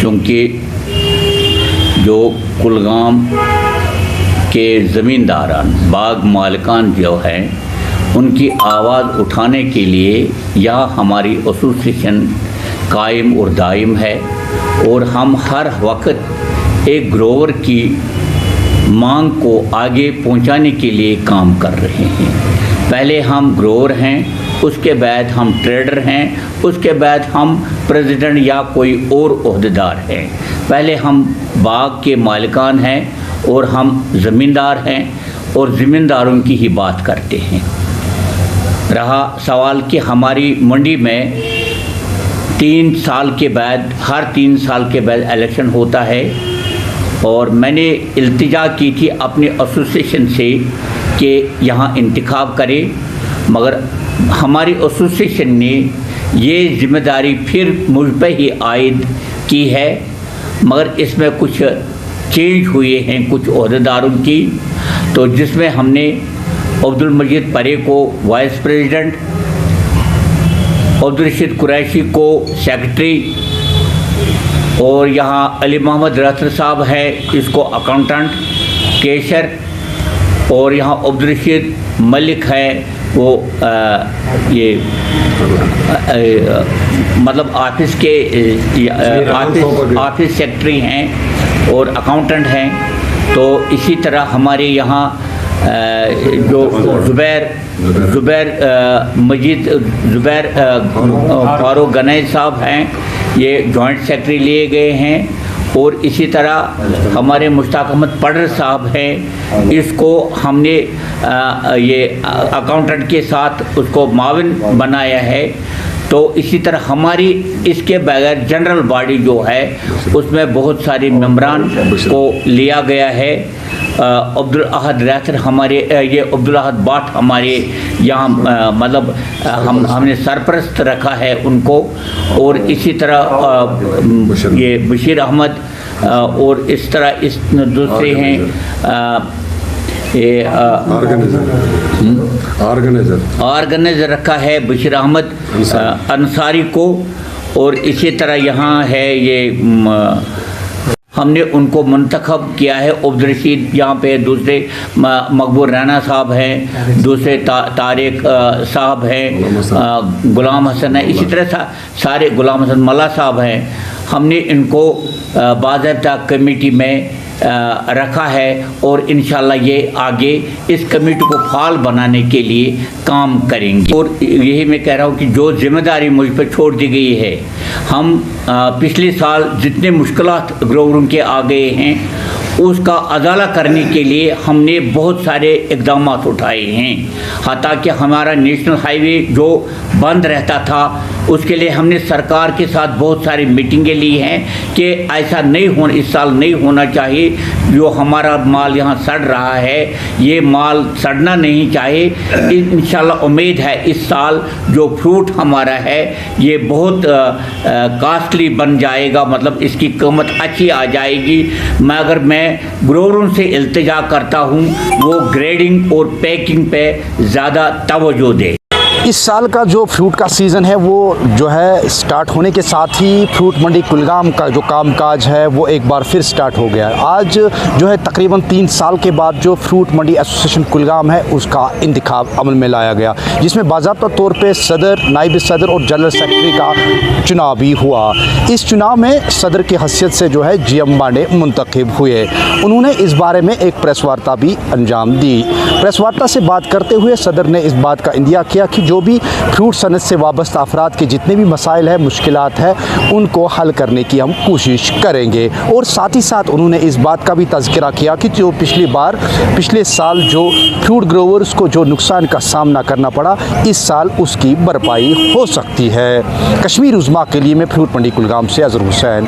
चूँकि जो कुलगाम के ज़मींदारान बाग मालिकान जो हैं उनकी आवाज़ उठाने के लिए यह हमारी एसोसिएशन कायम और दायम है और हम हर वक्त एक ग्रोवर की मांग को आगे पहुंचाने के लिए काम कर रहे हैं। पहले हम ग्रोवर हैं, उसके बाद हम ट्रेडर हैं, उसके बाद हम प्रेसिडेंट या कोई और ओहदेदार हैं। पहले हम बाग के मालिकान हैं और हम ज़मींदार हैं और ज़मींदारों की ही बात करते हैं। रहा सवाल कि हमारी मंडी में 3 साल के बाद, हर 3 साल के बाद इलेक्शन होता है और मैंने इल्तिजा की थी अपने एसोसिएशन से कि यहाँ इंतखाब करें, मगर हमारी एसोसिएशन ने ये जिम्मेदारी फिर मुझ पर ही आयद की है, मगर इसमें कुछ चेंज हुए हैं कुछ ओहदेदारों की, तो जिसमें हमने अब्दुल मजीद परे को वाइस प्रेसिडेंट, अब्दुल रशीद कुरैशी को सेक्रेटरी और यहाँ अली मोहम्मद रतर साहब है इसको अकाउंटेंट कैशर, और यहाँ अब्दुल रशीद मलिक है वो मतलब ऑफिस के ऑफिस सेक्रेटरी हैं और अकाउंटेंट हैं। तो इसी तरह हमारे यहाँ जो ज़ुबैर फारूक गनई साहब हैं, ये जॉइंट सेक्रेटरी लिए गए हैं, और इसी तरह हमारे मुश्ताक अहमद पडर साहब हैं, इसको हमने ये अकाउंटेंट के साथ उसको माविन बनाया है। तो इसी तरह हमारी इसके बगैर जनरल बॉडी जो है उसमें बहुत सारे मेंबरान को लिया गया है। अब्दुल अहद रैसर हमारे ये अब्दुल अहद बाट हमारे यहाँ मतलब हमने सरपरस्त रखा है उनको, और इसी तरह ये बशीर अहमद और इस तरह इस दूसरे हैं ये ऑर्गेनाइजर रखा है बशीर अहमद अंसारी को, और इसी तरह यहाँ है ये हमने उनको मुंतखब किया है। अब्दुल रशीद यहाँ पे दूसरे मकबूल राना साहब हैं, दूसरे तारिक साहब हैं, गुलाम हसन है, इसी तरह सारे गुलाम हसन मल्ला साहब हैं। हमने इनको बाज़ाब्ता कमेटी में रखा है और इंशाल्लाह ये आगे इस कमेटी को फाल बनाने के लिए काम करेंगे। और यही मैं कह रहा हूँ कि जो जिम्मेदारी मुझ पर छोड़ दी गई है, हम पिछले साल जितने मुश्किलात ग्रोवरों के आ गए हैं उसका अजाला करने के लिए हमने बहुत सारे इक़दाम उठाए हैं। हत्ता कि हमारा नेशनल हाईवे जो बंद रहता था उसके लिए हमने सरकार के साथ बहुत सारी मीटिंगें ली हैं कि ऐसा नहीं होना, इस साल नहीं होना चाहिए। जो हमारा माल यहाँ सड़ रहा है ये माल सड़ना नहीं चाहिए। इंशाल्लाह उम्मीद है इस साल जो फ्रूट हमारा है ये बहुत कास्टली बन जाएगा, मतलब इसकी कीमत अच्छी आ जाएगी। मगर मैं ग्रोवरों से इल्तिजा करता हूँ वो ग्रेडिंग और पैकिंग पे ज़्यादा तवज्जो दे। इस साल का जो फ्रूट का सीज़न है वो जो है स्टार्ट होने के साथ ही फ्रूट मंडी कुलगाम का जो कामकाज है वो एक बार फिर स्टार्ट हो गया। आज जो है तकरीबन 3 साल के बाद जो फ्रूट मंडी एसोसिएशन कुलगाम है उसका इंतखाब अमल में लाया गया, जिसमें बाज़ाब्ता तौर पे सदर, नायब सदर और जनरल सेक्रेटरी का चुनाव भी हुआ। इस चुनाव में सदर की हैसियत से जो है GM बांडे मुंतखब हुए। उन्होंने इस बारे में एक प्रेस वार्ता भी अंजाम दी। प्रेस वार्ता से बात करते हुए सदर ने इस बात का इंदिया किया कि जो भी फ्रूट सनत से वाबस्ता अफराद के जितने भी मसाइल हैं, मुश्किलात हैं, उनको हल करने की हम कोशिश करेंगे। और साथ ही साथ उन्होंने इस बात का भी तज़किरा किया कि जो पिछले साल जो फ्रूट ग्रोवर्स को जो नुकसान का सामना करना पड़ा, इस साल उसकी भरपाई हो सकती है। कश्मीर उज़्मा के लिए मैं फ्रूट मंडी कुलगाम से अज़हर हुसैन।